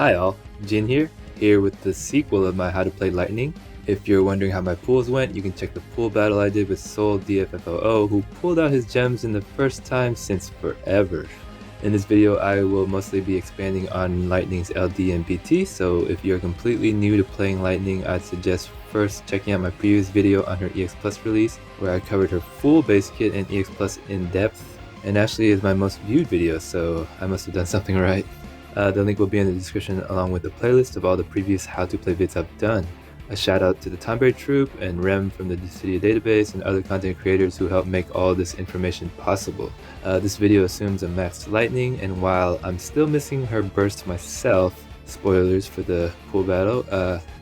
Hi all, Jin here with the sequel of my How to Play Lightning. If you're wondering how my pools went, you can check the pool battle I did with Soul DFFOO, who pulled out his gems in the first time since forever. In this video, I will mostly be expanding on Lightning's LD and BT, so if you're completely new to playing Lightning, I'd suggest first checking out my previous video on her EX Plus release, where I covered her full base kit and EX Plus in depth, and actually is my most viewed video, so I must have done something right. The link will be in the description along with a playlist of all the previous How to Play vids I've done. A shout out to the Tomberry Troop and Rem from the Dissidia database and other content creators who helped make all this information possible. This video assumes a maxed Lightning, and while I'm still missing her burst myself, spoilers for the pool battle,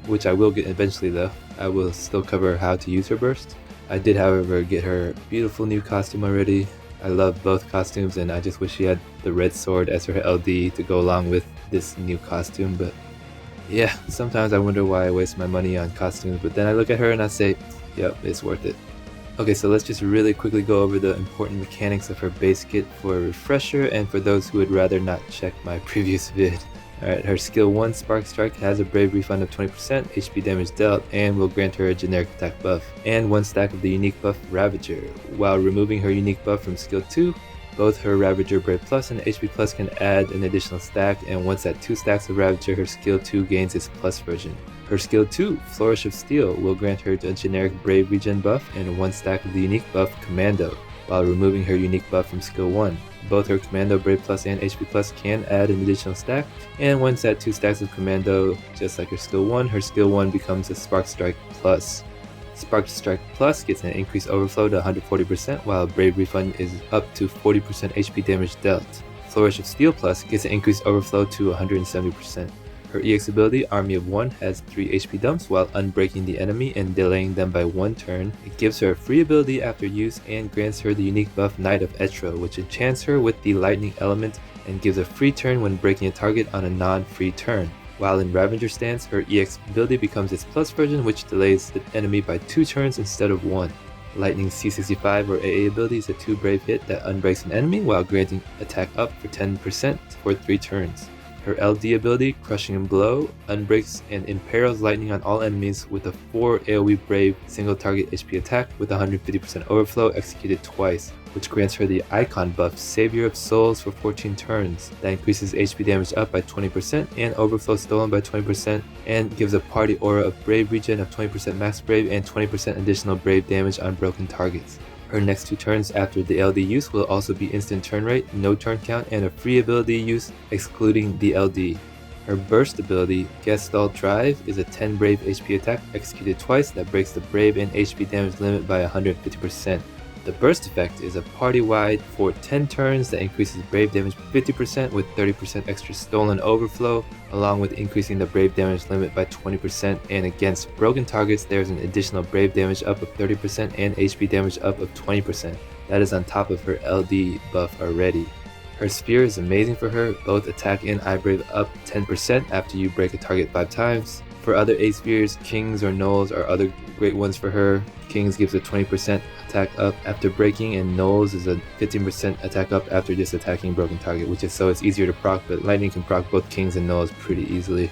which I will get eventually though, I will still cover how to use her burst. I did however get her beautiful new costume already. I love both costumes and I just wish she had the red sword as her LD to go along with this new costume, but yeah, sometimes I wonder why I waste my money on costumes, but then I look at her and I say, yep, it's worth it. Okay, so let's just really quickly go over the important mechanics of her base kit for a refresher and for those who would rather not check my previous vid. Alright, her skill 1 Spark Strike has a brave refund of 20% HP damage dealt and will grant her a generic attack buff, and 1 stack of the unique buff Ravager. While removing her unique buff from skill 2, both her Ravager Brave Plus and HP Plus can add an additional stack, and once at 2 stacks of Ravager, her skill 2 gains its plus version. Her skill 2, Flourish of Steel, will grant her a generic Brave regen buff and 1 stack of the unique buff Commando, while removing her unique buff from skill 1. Both her Commando Brave Plus and HP Plus can add an additional stack, and once at 2 stacks of Commando, just like her skill 1 becomes a Spark Strike Plus. Spark Strike Plus gets an increased overflow to 140%, while Brave Refund is up to 40% HP damage dealt. Flourish of Steel Plus gets an increased overflow to 170%. Her EX ability, Army of 1, has 3 HP dumps while unbreaking the enemy and delaying them by 1 turn. It gives her a free ability after use and grants her the unique buff Knight of Etro, which enchants her with the lightning element and gives a free turn when breaking a target on a non-free turn. While in Ravager stance, her EX ability becomes its plus version, which delays the enemy by 2 turns instead of 1. Lightning's C65 or AA ability is a 2 brave hit that unbreaks an enemy while granting attack up for 10% for 3 turns. Her LD ability, Crushing Blow, unbreaks and imperils lightning on all enemies with a 4 AoE brave single target HP attack with 150% overflow executed twice, which grants her the icon buff Savior of Souls for 14 turns. That increases HP damage up by 20% and overflow stolen by 20%, and gives a party aura of brave regen of 20% max brave and 20% additional brave damage on broken targets. Her next 2 turns after the LD use will also be instant turn rate, no turn count, and a free ability use excluding the LD. Her burst ability, Gestalt Drive, is a 10 brave HP attack executed twice that breaks the brave and HP damage limit by 150%. The burst effect is a party-wide for 10 turns that increases brave damage 50% with 30% extra stolen overflow, along with increasing the brave damage limit by 20%, and against broken targets there is an additional brave damage up of 30% and HP damage up of 20%. That is on top of her LD buff already. Her sphere is amazing for her, both attack and eye brave up 10% after you break a target 5 times. For other 8 spheres, Kings or Knolls are other great ones for her. Kings gives a 20% attack up after breaking, and Knolls is a 15% attack up after just attacking a broken target, which is so it's easier to proc, but Lightning can proc both Kings and Knolls pretty easily.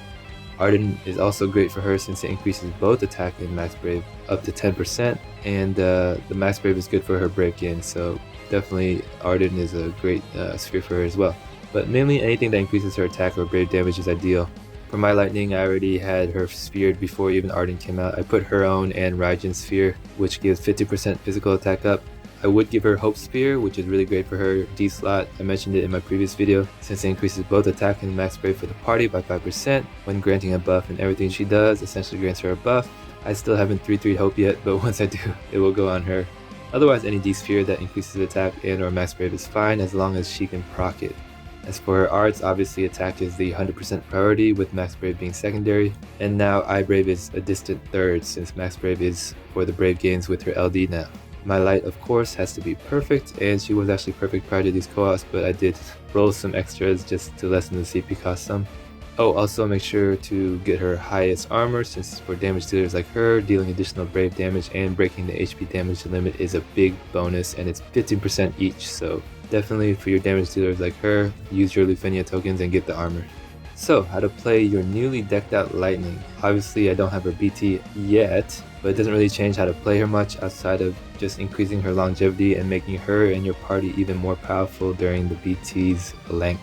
Arden is also great for her since it increases both attack and max brave up to 10%, and the max brave is good for her brave gain, so definitely Arden is a great sphere for her as well. But mainly anything that increases her attack or brave damage is ideal. For my Lightning, I already had her sphered before even Arden came out. I put her own and Raigen's sphere, which gives 50% physical attack up. I would give her Hope Sphere, which is really great for her D-slot. I mentioned it in my previous video, since it increases both attack and max brave for the party by 5% when granting a buff, and everything she does essentially grants her a buff. I still haven't 3-3'd Hope yet, but once I do, it will go on her. Otherwise, any D-sphere that increases attack and or max brave is fine as long as she can proc it. As for her arts, obviously attack is the 100% priority, with max brave being secondary, and now eye brave is a distant third since max brave is for the brave gains with her LD now. My light, of course, has to be perfect, and she was actually perfect prior to these co-ops, but I did roll some extras just to lessen the CP cost some. Oh, also make sure to get her highest armor, since for damage dealers like her, dealing additional brave damage and breaking the HP damage limit is a big bonus, and it's 15% each, so definitely for your damage dealers like her, use your Lufenia tokens and get the armor. So, how to play your newly decked out Lightning. Obviously I don't have her BT yet, but it doesn't really change how to play her much outside of just increasing her longevity and making her and your party even more powerful during the BT's length.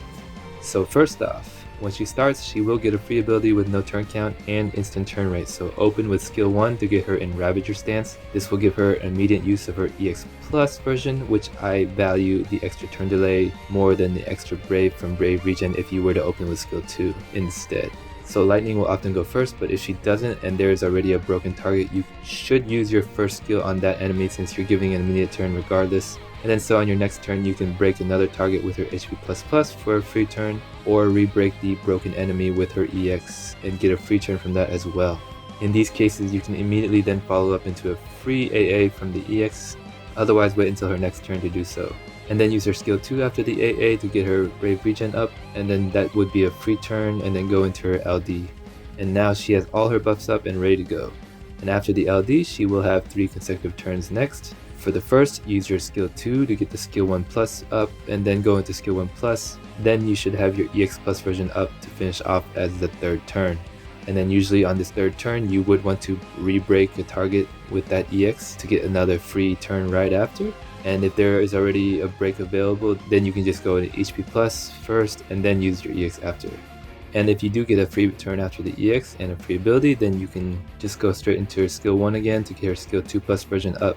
So first off, when she starts, she will get a free ability with no turn count and instant turn rate, so open with skill 1 to get her in Ravager stance. This will give her immediate use of her EX Plus version, which I value the extra turn delay more than the extra Brave from Brave Regen if you were to open with skill 2 instead. So Lightning will often go first, but if she doesn't and there is already a broken target, you should use your first skill on that enemy since you're giving an immediate turn regardless. And then so on your next turn you can break another target with her HP++ for a free turn, or re-break the broken enemy with her EX and get a free turn from that as well. In these cases you can immediately then follow up into a free AA from the EX, otherwise wait until her next turn to do so. And then use her skill 2 after the AA to get her Brave Regen up, and then that would be a free turn and then go into her LD. And now she has all her buffs up and ready to go. And after the LD she will have 3 consecutive turns next. For the first, use your skill 2 to get the skill 1 plus up and then go into skill 1 plus. Then you should have your EX plus version up to finish off as the third turn. And then usually on this third turn you would want to re-break a target with that EX to get another free turn right after. And if there is already a break available, then you can just go into HP plus first and then use your EX after. And if you do get a free turn after the EX and a free ability, then you can just go straight into her skill 1 again to get her skill 2 plus version up.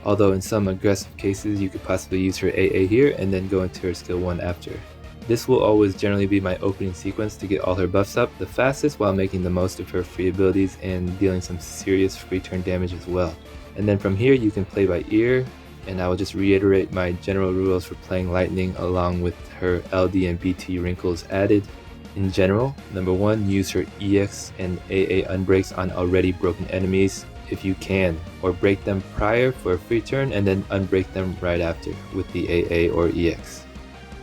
Although in some aggressive cases you could possibly use her AA here and then go into her skill 1 after. This will always generally be my opening sequence to get all her buffs up the fastest while making the most of her free abilities and dealing some serious free turn damage as well. And then from here you can play by ear, and I will just reiterate my general rules for playing Lightning along with her LD and BT wrinkles added. In general, number 1, use her EX and AA unbreaks on already broken enemies if you can, or break them prior for a free turn and then unbreak them right after with the AA or EX.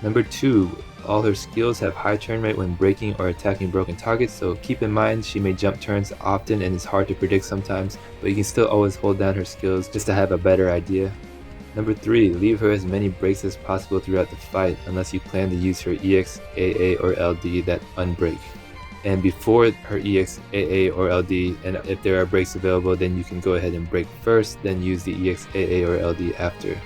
Number 2, all her skills have high turn rate when breaking or attacking broken targets, so keep in mind she may jump turns often and it's hard to predict sometimes, but you can still always hold down her skills just to have a better idea. Number 3, leave her as many breaks as possible throughout the fight unless you plan to use her EX, AA or LD that unbreak. And before her EX, AA or LD, and if there are breaks available, then you can go ahead and break first, then use the EX, AA or LD after.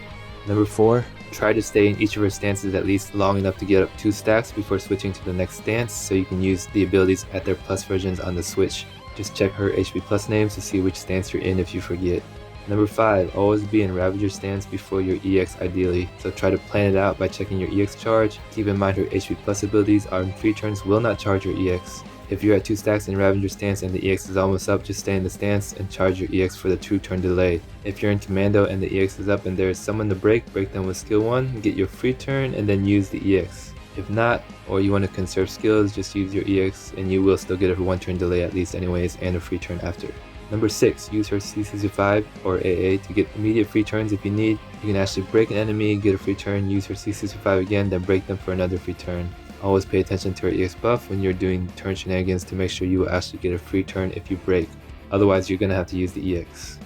Number 4, try to stay in each of her stances at least long enough to get up 2 stacks before switching to the next stance, so you can use the abilities at their plus versions on the switch. Just check her HP plus names to see which stance you're in if you forget. Number 5, always be in Ravager stance before your EX ideally, so try to plan it out by checking your EX charge. Keep in mind her HP plus abilities on free turns will not charge your EX. If you're at 2 stacks in Ravager stance and the EX is almost up, just stay in the stance and charge your EX for the 2 turn delay. If you're in Commando and the EX is up and there is someone to break them with skill 1, get your free turn and then use the EX. If not, or you want to conserve skills, just use your EX and you will still get a 1 turn delay at least anyways and a free turn after. Number 6, use her C65 or AA to get immediate free turns if you need. You can actually break an enemy, get a free turn, use her C65 again, then break them for another free turn. Always pay attention to her EX buff when you're doing turn shenanigans to make sure you will actually get a free turn if you break. Otherwise you're going to have to use the EX.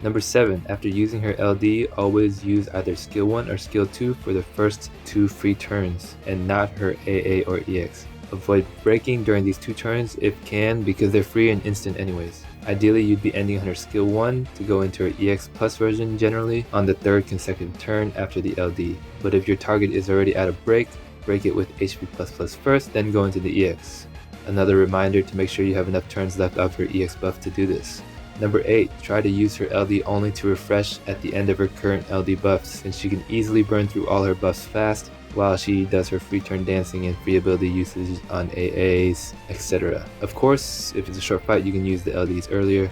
Number 7, after using her LD, always use either skill 1 or skill 2 for the first 2 free turns and not her AA or EX. Avoid breaking during these 2 turns if can because they're free and instant anyways. Ideally you'd be ending on her skill 1 to go into her EX plus version generally on the 3rd consecutive turn after the LD. But if your target is already at a break it with HP++ first, then go into the EX. Another reminder to make sure you have enough turns left of her EX buff to do this. Number 8, try to use her LD only to refresh at the end of her current LD buffs, since she can easily burn through all her buffs fast while she does her free turn dancing and free ability usage on AAs, etc. Of course, if it's a short fight you can use the LDs earlier.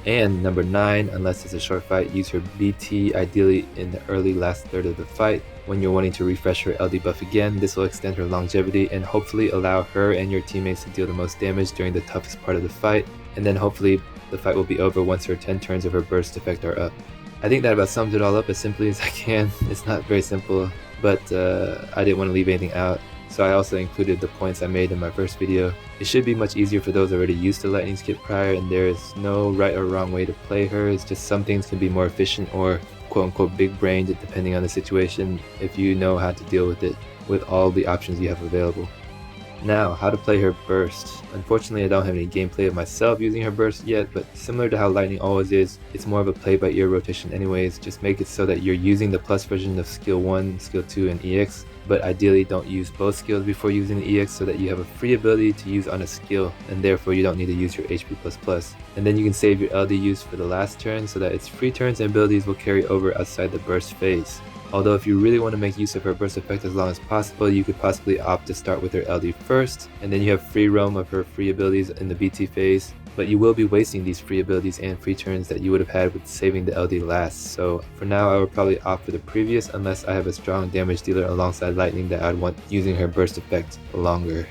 And number 9, unless it's a short fight, use her BT ideally in the early last third of the fight when you're wanting to refresh her LD buff again. This will extend her longevity and hopefully allow her and your teammates to deal the most damage during the toughest part of the fight, and then hopefully the fight will be over once her 10 turns of her burst effect are up. I think that about sums it all up as simply as I can. It's not very simple, but I didn't want to leave anything out, so I also included the points I made in my first video. It should be much easier for those already used to Lightning's kit prior, and there is no right or wrong way to play her. It's just some things can be more efficient or quote-unquote big-brained depending on the situation if you know how to deal with it with all the options you have available. Now, how to play her burst. Unfortunately, I don't have any gameplay of myself using her burst yet, but similar to how Lightning always is, it's more of a play by ear rotation anyways. Just make it so that you're using the plus version of skill 1, skill 2, and EX, but ideally don't use both skills before using the EX so that you have a free ability to use on a skill, and therefore you don't need to use your HP++. And then you can save your LD use for the last turn so that its free turns and abilities will carry over outside the burst phase. Although if you really want to make use of her burst effect as long as possible, you could possibly opt to start with her LD first, and then you have free roam of her free abilities in the BT phase, but you will be wasting these free abilities and free turns that you would have had with saving the LD last. So for now I would probably opt for the previous unless I have a strong damage dealer alongside Lightning that I'd want using her burst effect longer.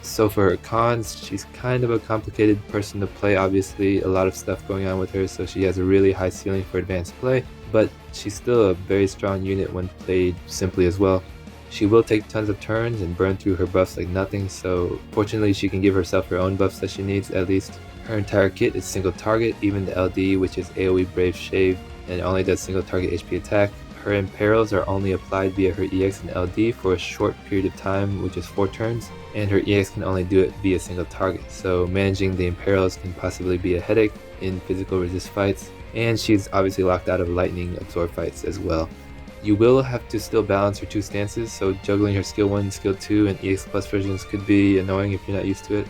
So for her cons, she's kind of a complicated person to play, obviously a lot of stuff going on with her, so she has a really high ceiling for advanced play, but she's still a very strong unit when played simply as well. She will take tons of turns and burn through her buffs like nothing, so fortunately she can give herself her own buffs that she needs at least. Her entire kit is single target, even the LD, which is AoE Brave Shave and it only does single target HP attack. Her imperils are only applied via her EX and LD for a short period of time, which is 4 turns, and her EX can only do it via single target, so managing the imperils can possibly be a headache in physical resist fights, and she's obviously locked out of lightning absorb fights as well. You will have to still balance her 2 stances, so juggling her skill 1, skill 2, and EX plus versions could be annoying if you're not used to it.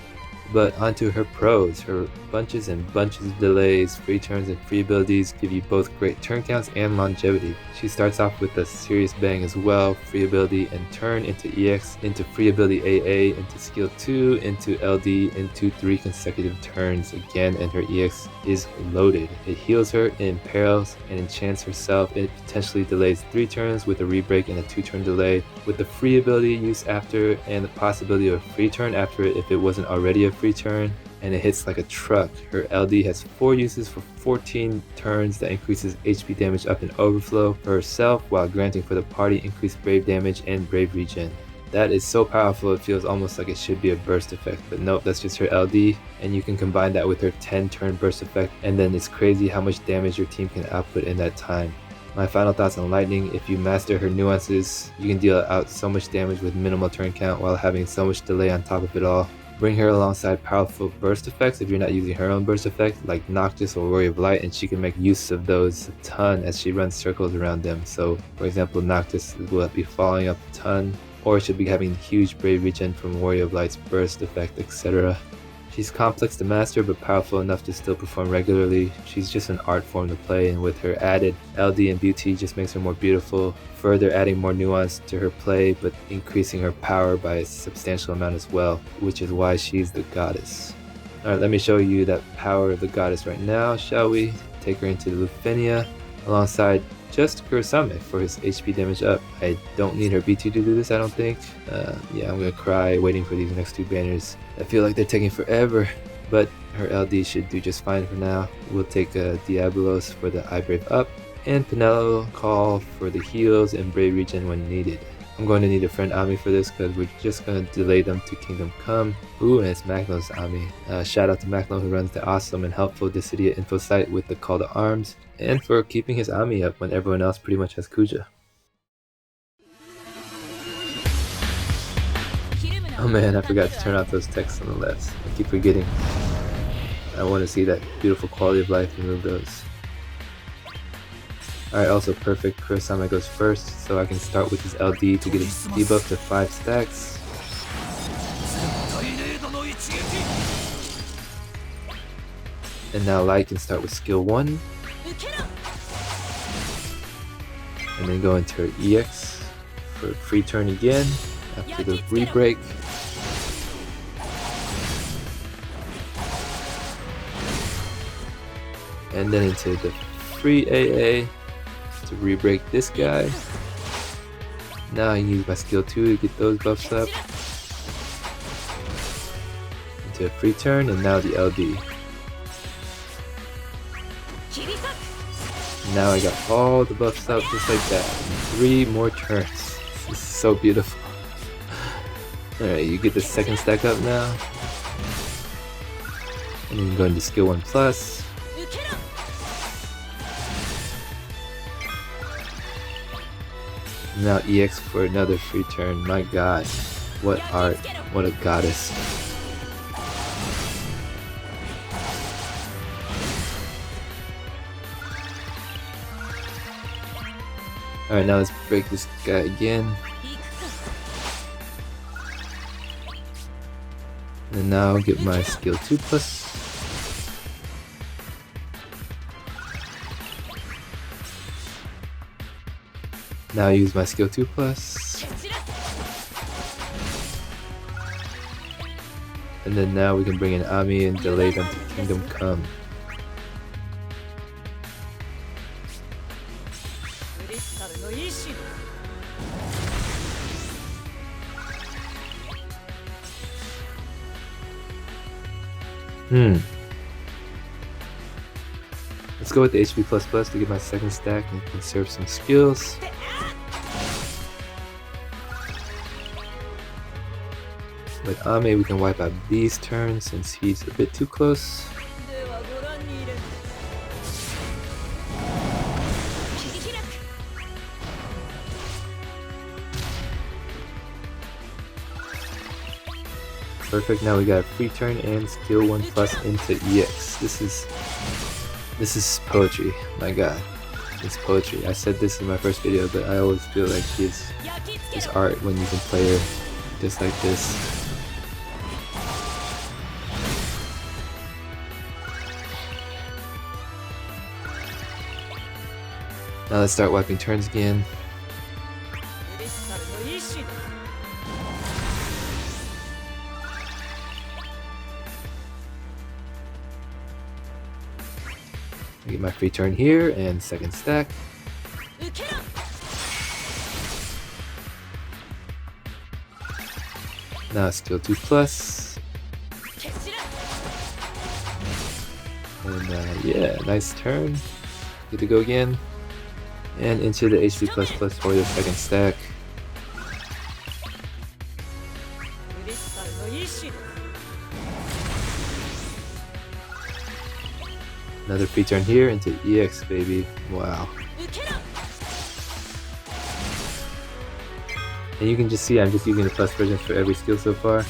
But onto her pros. Her bunches and bunches of delays, free turns, and free abilities give you both great turn counts and longevity. She starts off with a serious bang as well, free ability and turn into EX, into free ability AA, into skill 2, into LD, into 3 consecutive turns again, and her EX is loaded. It heals her, it imperils, and enchants herself. It potentially delays 3 turns with a rebreak and a 2-turn delay, with the free ability use after and the possibility of a free turn after it if it wasn't already a free turn, and it hits like a truck. Her LD has 4 uses for 14 turns that increases HP damage up and overflow for herself while granting for the party increased brave damage and brave regen. That is so powerful it feels almost like it should be a burst effect, but nope, that's just her LD, and you can combine that with her 10 turn burst effect, and then it's crazy how much damage your team can output in that time. My final thoughts on Lightning: if you master her nuances, you can deal out so much damage with minimal turn count while having so much delay on top of it all. Bring her alongside powerful burst effects if you're not using her own burst effect, like Noctis or Warrior of Light, and she can make use of those a ton as she runs circles around them. So for example, Noctis will be falling up a ton, or she'll be having huge brave regen from Warrior of Light's burst effect, etc. She's complex to master but powerful enough to still perform regularly. She's just an art form to play, and with her added LD and beauty just makes her more beautiful, further adding more nuance to her play but increasing her power by a substantial amount as well, which is why she's the goddess. Alright, let me show you that power of the goddess right now, shall we? Take her into Lufenia alongside just Kurasame for his HP damage up. I don't need her BT to do this, I don't think. Yeah, I'm gonna cry waiting for these next 2 banners. I feel like they're taking forever, but her LD should do just fine for now. We'll take Diabolos for the Brave up, and Penelo Call for the heals and Brave Regen when needed. I'm going to need a friend Ami for this because we're just going to delay them to Kingdom Come. Ooh, and it's Maclo's Ami. Shout out to Maclo who runs the awesome and helpful Dissidia info site with the call to arms, and for keeping his Ami up when everyone else pretty much has Kuja. Oh man, I forgot to turn off those texts on the left. I keep forgetting. I want to see that beautiful quality of life, remove those. Alright, also perfect. Kurasame goes first, so I can start with his LD to get his debuff to 5 stacks. And now Light can start with skill 1. And then go into her EX for a free turn again after the rebreak. And then into the free AA to rebreak this guy. Now I use my skill 2 to get those buffs up. Into a free turn, and now the LD. Now I got all the buffs up just like that. 3 more turns. This is so beautiful. Alright, you get the second stack up now. And then you go into skill 1 plus. Now EX for another free turn. My god. What art, what a goddess. Alright, now let's break this guy again. And now I'll get my skill 2+. Now I use my skill 2+. And then now we can bring in Ami and delay them to Kingdom Come. Let's go with the HP++ to get my second stack and conserve some skills. With Ame, we can wipe out B's turn since he's a bit too close. Perfect, now we got a free turn and skill 1+ into EX. This is poetry, my god. It's poetry. I said this in my first video, but I always feel like she's art when you can play her just like this. Now let's start wiping turns again. Get my free turn here and second stack. Now skill 2+. And yeah, nice turn. Good to go again. And into the HP++ for the second stack. Another free turn here into EX, baby. Wow. And you can just see I'm just using the plus versions for every skill so far.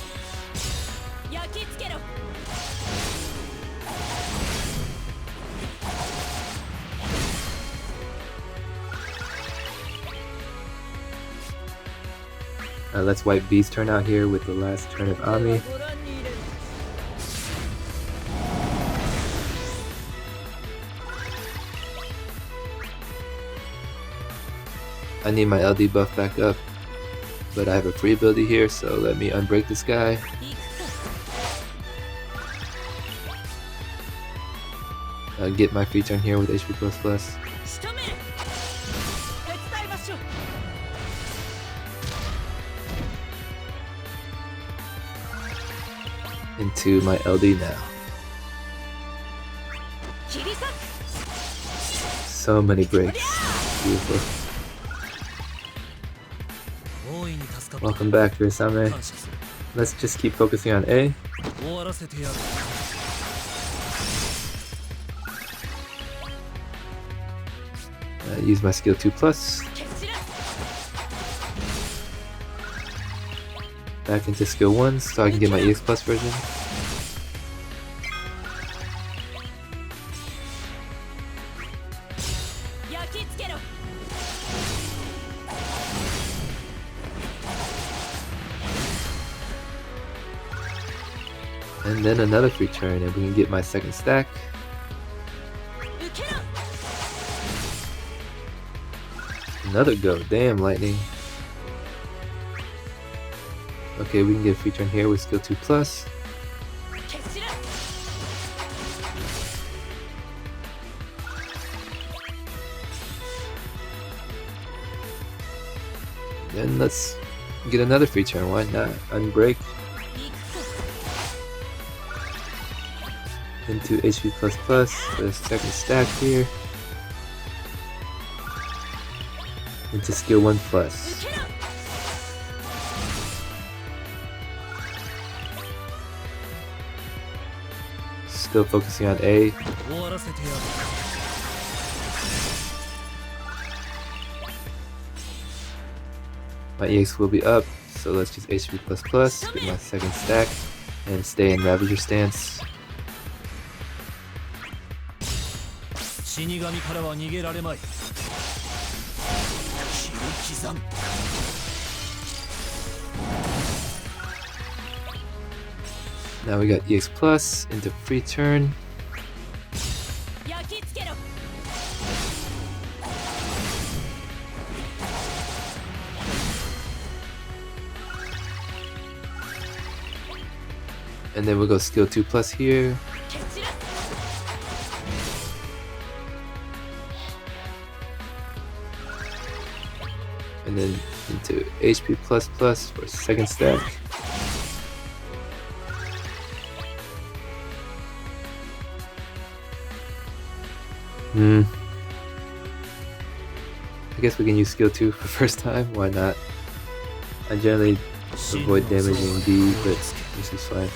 Let's wipe B's turn out here with the last turn of Ami. I need my LD buff back up, but I have a free ability here, so let me unbreak this guy. Get my free turn here with HP++. Into my LD now. So many breaks. Beautiful. Welcome back, Kurisame. Let's just keep focusing on A. Use my skill 2+. Back into skill 1 so I can get my EX Plus version. And then another free turn and we can get my second stack. Another go, damn Lightning. Okay, we can get a free turn here with skill 2+. Then let's get another free turn, why not? Unbreak. Into HP++, the second stack here. Into skill 1+. Still focusing on A. My EX will be up, so let's just HP++, get my second stack, and stay in Ravager stance. Now we got EX Plus into free turn. And then we'll go skill 2 plus here. And then into HP++ for second stack. I guess we can use skill 2 for first time, why not? I generally avoid damaging B, but this is fine.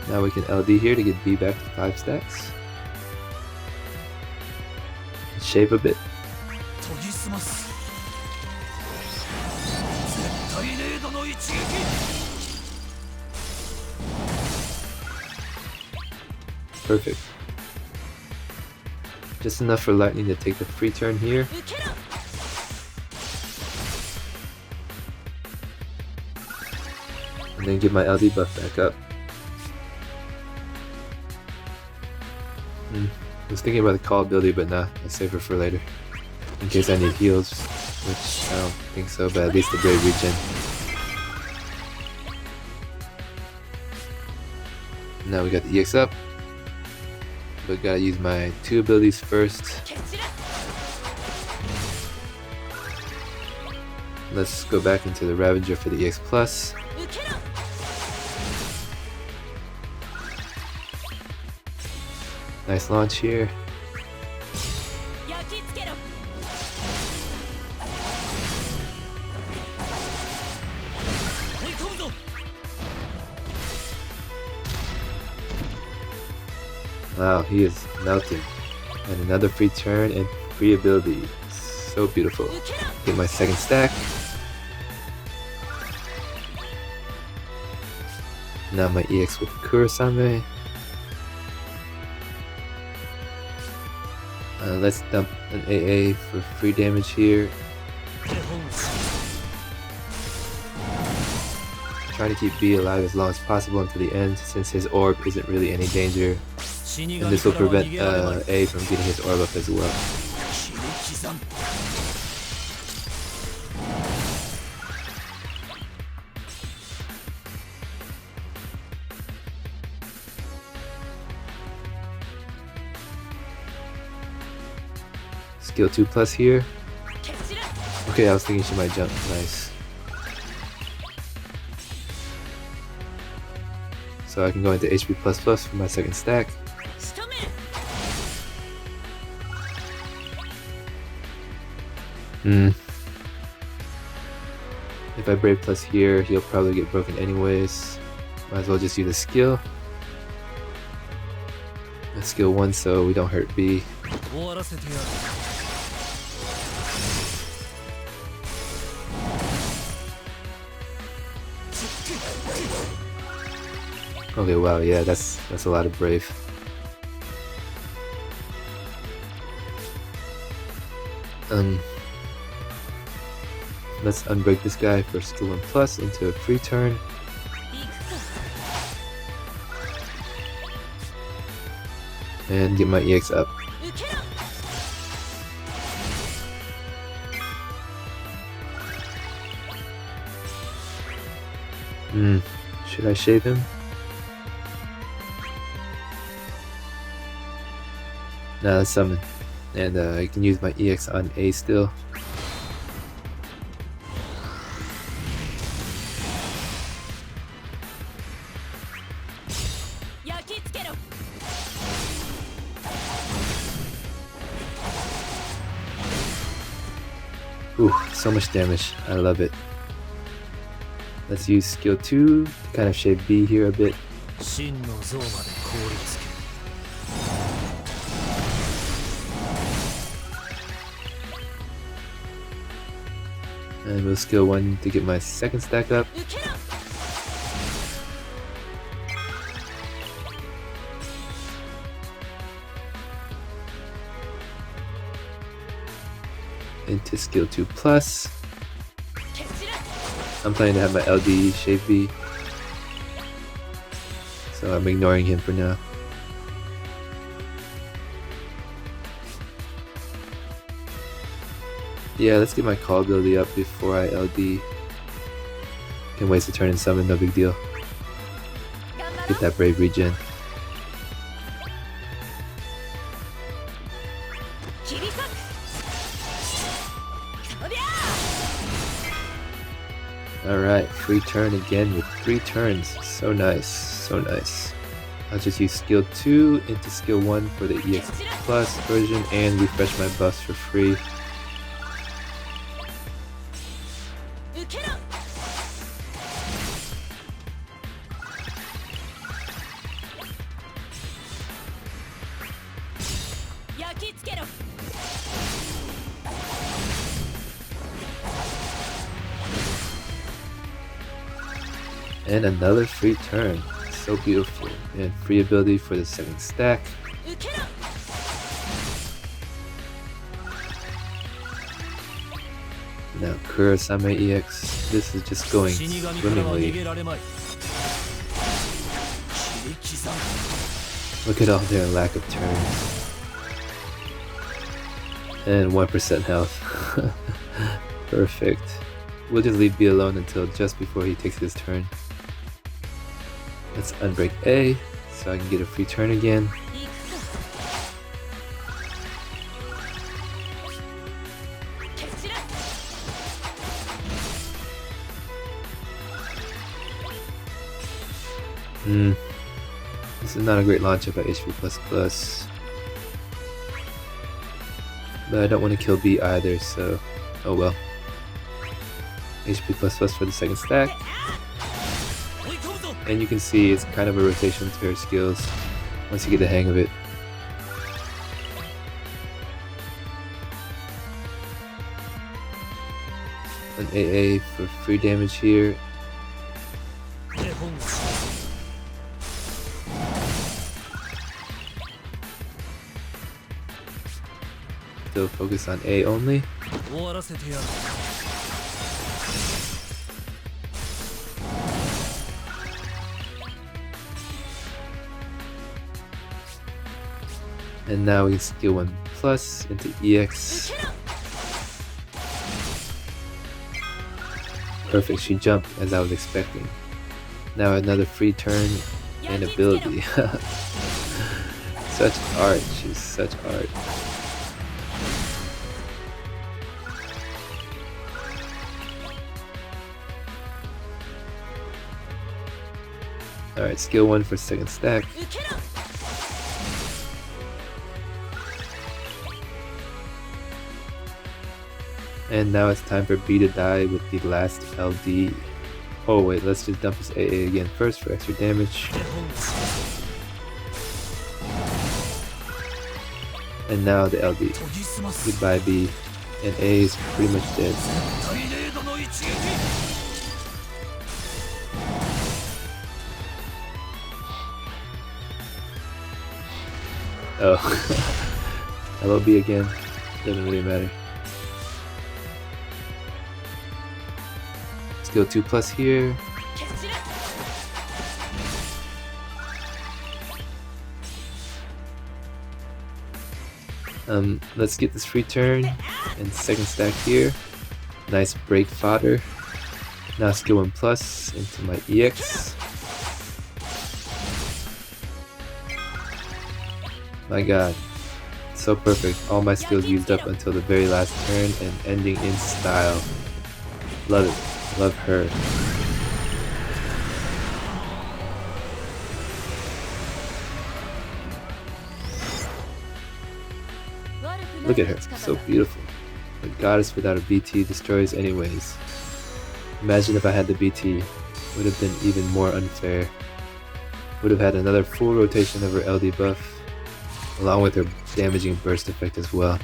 Now we can LD here to get B back to 5 stacks. Shave a bit. Perfect. Just enough for Lightning to take the free turn here. And then get my LD buff back up. I was thinking about the call ability, but nah, I'll save her for later. In case I need heals, which I don't think so, but at least the Brave regen. Now we got the EX up, but gotta use my 2 abilities first. Let's go back into the Ravager for the EX Plus. Nice launch here. Wow, he is melting. And another free turn and free ability. So beautiful. Get my second stack. Now my EX with Kura-same. Let's dump an AA for free damage here. Trying to keep B alive as long as possible until the end, since his orb isn't really any danger. And this will prevent A from getting his orb up as well. Skill 2 plus here. Okay, I was thinking she might jump. Nice. So I can go into HP++ for my second stack. If I Brave Plus here, he'll probably get broken anyways. Might as well just use a skill. A skill 1 so we don't hurt B. Okay, wow, yeah, that's a lot of Brave. Let's unbreak this guy for skill 1 plus into a free turn. And get my EX up. Should I shave him? Nah, let's summon. And I can use my EX on A still. Ooh, so much damage. I love it. Let's use skill 2 to kind of shave B here a bit. And we'll skill 1 to get my second stack up. Into skill 2 plus. I'm planning to have my LD shave B, so I'm ignoring him for now. Yeah, let's get my call ability up before I LD. Can waste a turn and summon, no big deal. Get that brave regen. Alright, free turn again with 3 turns. So nice, so nice. I'll just use skill 2 into skill 1 for the EX Plus version and refresh my buffs for free. And another free turn. So beautiful. And free ability for the second stack. Now Kura Same EX. This is just going swimmingly. Look at all their lack of turns. And 1% health. Perfect. We'll just leave B alone until just before he takes his turn. Let's unbreak A so I can get a free turn again. This is not a great launch up at HP++. But I don't want to kill B either, so oh well. HP++ for the second stack. And you can see it's kind of a rotation to her skills once you get the hang of it. An AA for free damage here. Still focus on A only. And now we skill 1 plus into EX. Perfect, she jumped as I was expecting. Now another free turn and ability. Such art, she's such art. Alright, skill 1 for second stack. And now it's time for B to die with the last LD. Oh wait, let's just dump this AA again first for extra damage. And now the LD. Goodbye B. And A is pretty much dead. Oh. Hello B again. Doesn't really matter. Skill 2 plus here. Let's get this free turn and second stack here. Nice break fodder. Now skill 1 plus into my EX. My god, so perfect. All my skills used up until the very last turn and ending in style. Love it. Love her. Look at her, so beautiful. The goddess without a BT destroys anyways. Imagine if I had the BT. would have been even more unfair. Would have had another full rotation of her LD buff, along with her damaging burst effect as well.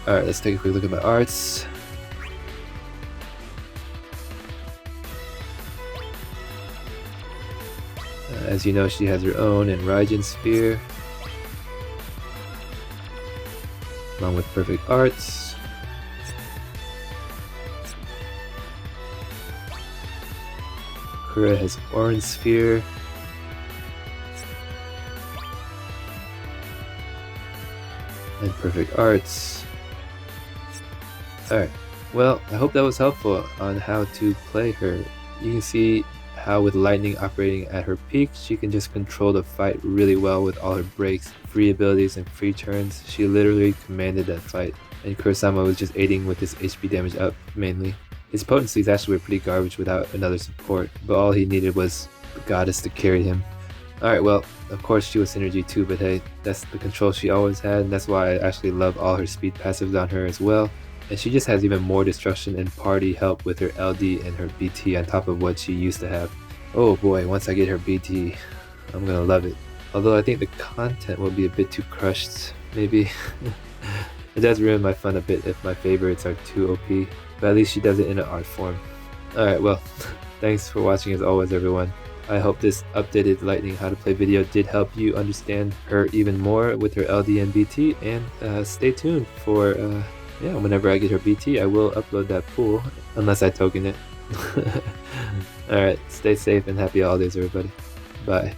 Alright, let's take a quick look at my arts. As you know, she has her own and Raijin Sphere, along with perfect arts. Kura has orange sphere. And perfect arts. Alright, well, I hope that was helpful on how to play her. You can see how with Lightning operating at her peak, she can just control the fight really well with all her breaks, free abilities, and free turns. She literally commanded that fight, and Kurosama was just aiding with his HP damage up mainly. His potencies actually were pretty garbage without another support, but all he needed was the goddess to carry him. Alright, well, of course she was synergy too, but hey, that's the control she always had, and that's why I actually love all her speed passives on her as well. And she just has even more destruction and party help with her LD and her BT on top of what she used to have. Oh boy, once I get her BT, I'm gonna love it. Although I think the content will be a bit too crushed, maybe. It does ruin my fun a bit if my favorites are too OP, but at least she does it in an art form. Alright, well, thanks for watching as always, everyone. I hope this updated Lightning How to Play video did help you understand her even more with her LD and BT, and stay tuned for whenever I get her BT, I will upload that pool, unless I token it. Alright, stay safe and happy holidays, everybody. Bye.